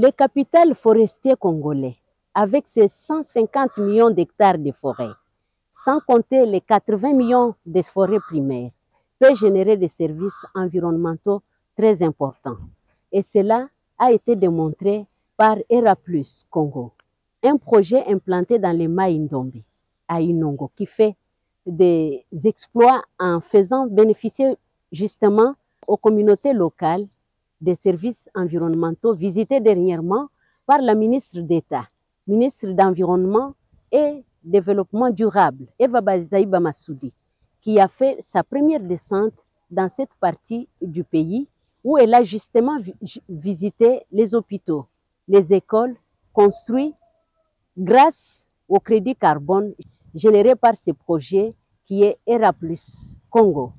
Le capital forestier congolais, avec ses 150 millions d'hectares de forêt, sans compter les 80 millions de forêts primaires, peut générer des services environnementaux très importants. Et cela a été démontré par ERA+ Congo, un projet implanté dans les Mai-Ndombe, à Inongo, qui fait des exploits en faisant bénéficier justement aux communautés locales des services environnementaux visités dernièrement par la ministre d'État, ministre d'Environnement et Développement durable, Eva Bazaïba Massoudi, qui a fait sa première descente dans cette partie du pays où elle a justement visité les hôpitaux, les écoles construits grâce au crédit carbone généré par ce projet qui est ERA+ Congo.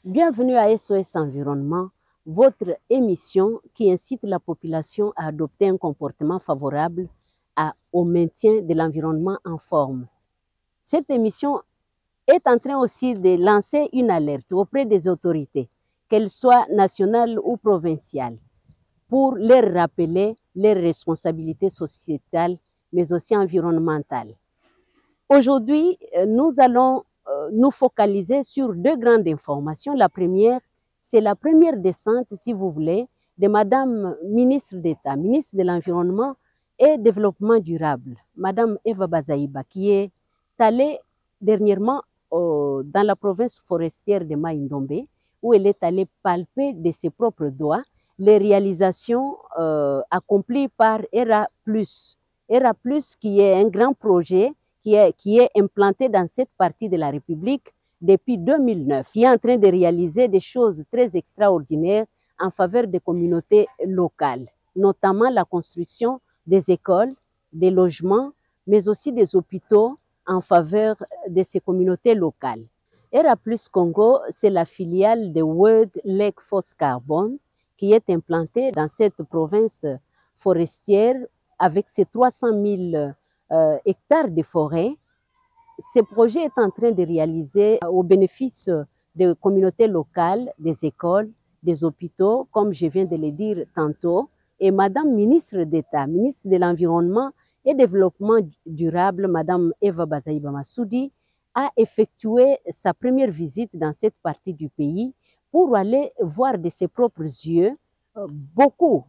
Bienvenue à SOS Environnement, votre émission qui incite la population à adopter un comportement favorable au maintien de l'environnement en forme. Cette émission est en train aussi de lancer une alerte auprès des autorités, qu'elles soient nationales ou provinciales, pour leur rappeler leurs responsabilités sociétales, mais aussi environnementales. Aujourd'hui, nous allons nous focaliser sur deux grandes informations. La première, c'est la première descente, si vous voulez, de Madame ministre d'État, ministre de l'Environnement et Développement durable, Madame Eva Bazaïba, qui est allée dernièrement dans la province forestière de Mai-Ndombe, où elle est allée palper de ses propres doigts les réalisations accomplies par ERA+. ERA+, qui est un grand projet qui est implanté dans cette partie de la République depuis 2009, qui est en train de réaliser des choses très extraordinaires en faveur des communautés locales, notamment la construction des écoles, des logements, mais aussi des hôpitaux en faveur de ces communautés locales. ERA+ Congo, c'est la filiale de World Lake Force Carbon qui est implantée dans cette province forestière avec ses 300 000 hectares de forêt. Ce projet est en train de réaliser au bénéfice des communautés locales, des écoles, des hôpitaux, comme je viens de le dire tantôt. Et Madame ministre d'État, ministre de l'Environnement et Développement durable, Madame Eva Bazaïba Massoudi, a effectué sa première visite dans cette partie du pays pour aller voir de ses propres yeux beaucoup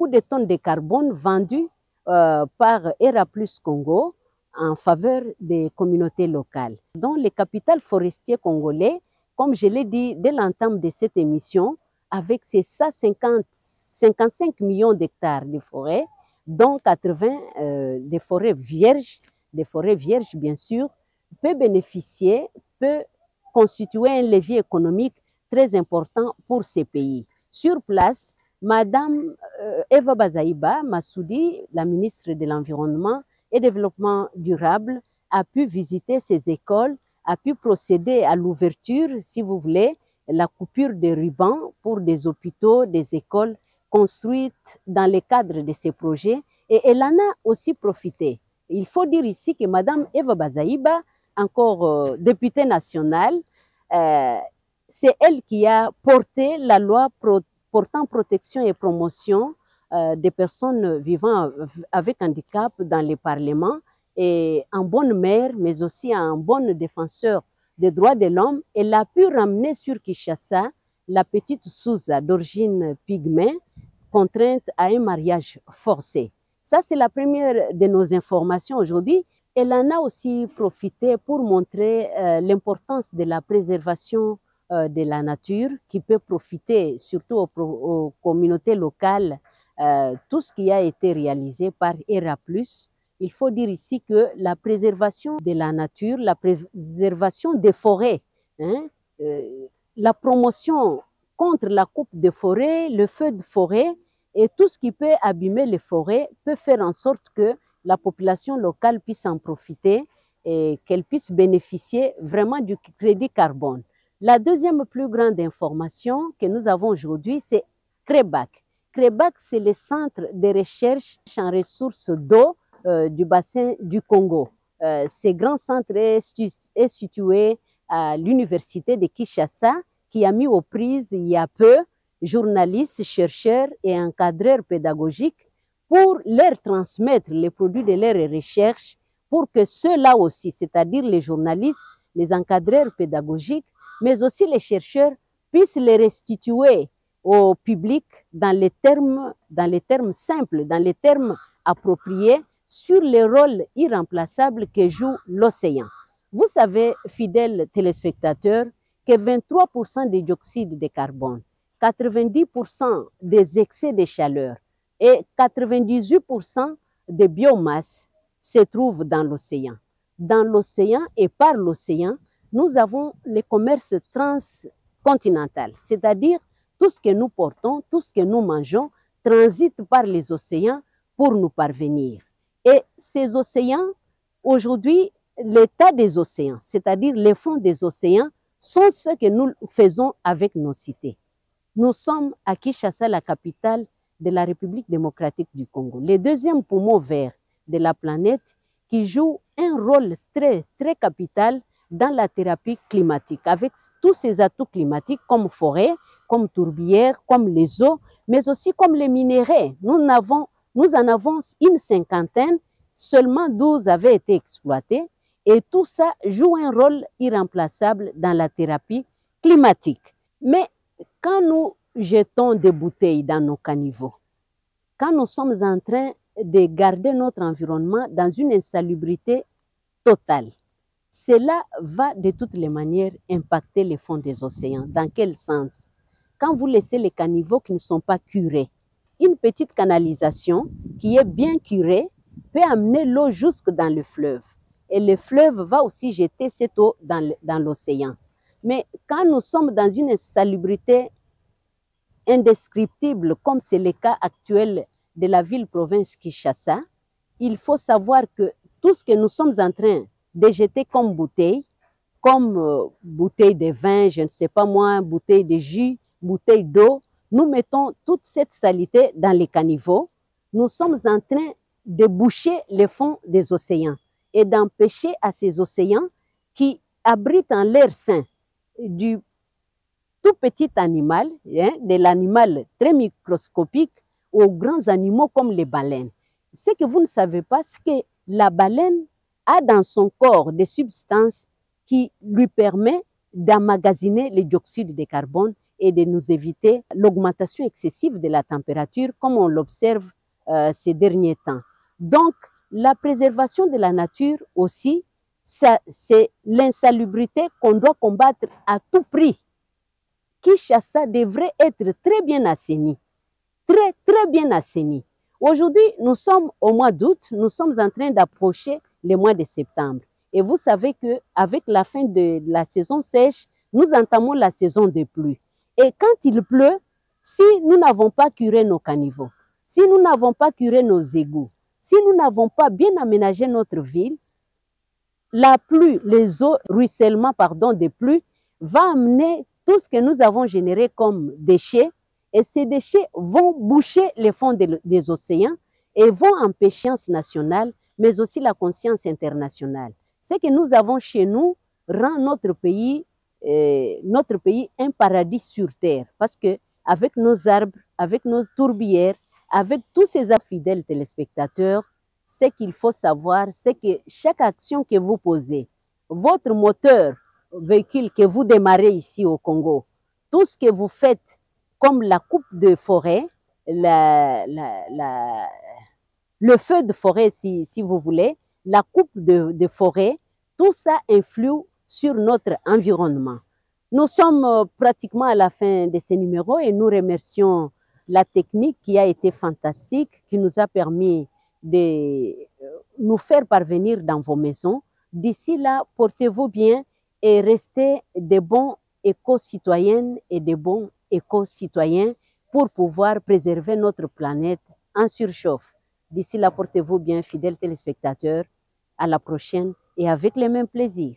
de tonnes de carbone vendues par ERA+ Congo en faveur des communautés locales. Donc, le capital forestier congolais, comme je l'ai dit dès l'entame de cette émission, avec ses 55 millions d'hectares de forêts, dont 80 des forêts vierges bien sûr, peut constituer un levier économique très important pour ces pays. Sur place, Madame Eva Bazaïba Massoudi, la ministre de l'Environnement et Développement durable, a pu visiter ces écoles, a pu procéder à l'ouverture, si vous voulez, la coupure de ruban pour des hôpitaux, des écoles construites dans le cadre de ces projets. Et elle en a aussi profité. Il faut dire ici que Madame Eva Bazaïba, encore députée nationale, c'est elle qui a porté la loi portant protection et promotion des personnes vivant avec handicap dans les parlements, et en bonne mère, mais aussi en bonne défenseur des droits de l'homme, elle a pu ramener sur Kinshasa la petite Souza d'origine pygmée, contrainte à un mariage forcé. Ça, c'est la première de nos informations aujourd'hui. Elle en a aussi profité pour montrer l'importance de la préservation de la nature, qui peut profiter surtout aux communautés locales. Tout ce qui a été réalisé par ERA+. Il faut dire ici que la préservation de la nature, la préservation des forêts, la promotion contre la coupe de forêt, le feu de forêt et tout ce qui peut abîmer les forêts peut faire en sorte que la population locale puisse en profiter et qu'elle puisse bénéficier vraiment du crédit carbone. La deuxième plus grande information que nous avons aujourd'hui, c'est CREBAC. CREBAC, c'est le centre de recherche en ressources d'eau du bassin du Congo. Ce grand centre est situé à l'université de Kinshasa, qui a mis aux prises il y a peu journalistes, chercheurs et encadreurs pédagogiques pour leur transmettre les produits de leurs recherches pour que ceux-là aussi, c'est-à-dire les journalistes, les encadreurs pédagogiques, mais aussi les chercheurs, puissent les restituer au public dans les termes simples, dans les termes appropriés sur le rôle irremplaçable que joue l'océan. Vous savez, fidèles téléspectateurs, que 23% des dioxydes de carbone, 90% des excès de chaleur et 98% des biomasses se trouvent dans l'océan. Dans l'océan et par l'océan, nous avons le commerce transcontinental, c'est-à-dire tout ce que nous portons, tout ce que nous mangeons transite par les océans pour nous parvenir. Et ces océans, aujourd'hui, l'état des océans, c'est-à-dire les fonds des océans, sont ce que nous faisons avec nos cités. Nous sommes à Kinshasa, la capitale de la République démocratique du Congo, le deuxième poumon vert de la planète qui joue un rôle très, très capital dans la thérapie climatique, avec tous ces atouts climatiques comme forêt, comme tourbières, comme les eaux, mais aussi comme les minéraux. Nous en avons une cinquantaine, seulement 12 avaient été exploités, et tout ça joue un rôle irremplaçable dans la thérapie climatique. Mais quand nous jetons des bouteilles dans nos caniveaux, quand nous sommes en train de garder notre environnement dans une insalubrité totale, cela va de toutes les manières impacter les fonds des océans. Dans quel sens? Quand vous laissez les caniveaux qui ne sont pas curés, une petite canalisation qui est bien curée peut amener l'eau jusque dans le fleuve. Et le fleuve va aussi jeter cette eau dans l'océan. Mais quand nous sommes dans une insalubrité indescriptible, comme c'est le cas actuel de la ville-province Kinshasa, il faut savoir que tout ce que nous sommes en train de jeter comme bouteille de vin, je ne sais pas moi, bouteille de jus, bouteille d'eau, nous mettons toute cette saleté dans les caniveaux. Nous sommes en train de boucher les fonds des océans et d'empêcher à ces océans qui abritent en leur sein du tout petit animal, de l'animal très microscopique aux grands animaux comme les baleines. Ce que vous ne savez pas, c'est que la baleine a dans son corps des substances qui lui permettent d'emmagasiner le dioxyde de carbone et de nous éviter l'augmentation excessive de la température comme on l'observe ces derniers temps. Donc, la préservation de la nature aussi, c'est l'insalubrité qu'on doit combattre à tout prix. Kinshasa devrait être très bien assaini, très, très bien assaini. Aujourd'hui, nous sommes au mois d'août, nous sommes en train d'approcher le mois de septembre. Et vous savez qu'avec la fin de la saison sèche, nous entamons la saison de pluie. Et quand il pleut, si nous n'avons pas curé nos caniveaux, si nous n'avons pas curé nos égouts, si nous n'avons pas bien aménagé notre ville, la pluie, les eaux, ruissellement des pluies, va amener tout ce que nous avons généré comme déchets, et ces déchets vont boucher les fonds des océans et vont empêcher la conscience nationale, mais aussi la conscience internationale. Ce que nous avons chez nous rend notre pays un paradis sur terre, parce que avec nos arbres, avec nos tourbières, avec tous ces fidèles téléspectateurs, ce qu'il faut savoir, c'est que chaque action que vous posez, votre moteur véhicule que vous démarrez ici au Congo, tout ce que vous faites comme la coupe de forêt, le feu de forêt si vous voulez, la coupe de forêt, tout ça influe sur notre environnement. Nous sommes pratiquement à la fin de ce numéro et nous remercions la technique qui a été fantastique, qui nous a permis de nous faire parvenir dans vos maisons. D'ici là, portez-vous bien et restez de bons éco-citoyennes et de bons éco-citoyens pour pouvoir préserver notre planète en surchauffe. D'ici là, portez-vous bien, fidèles téléspectateurs. À la prochaine et avec les mêmes plaisirs.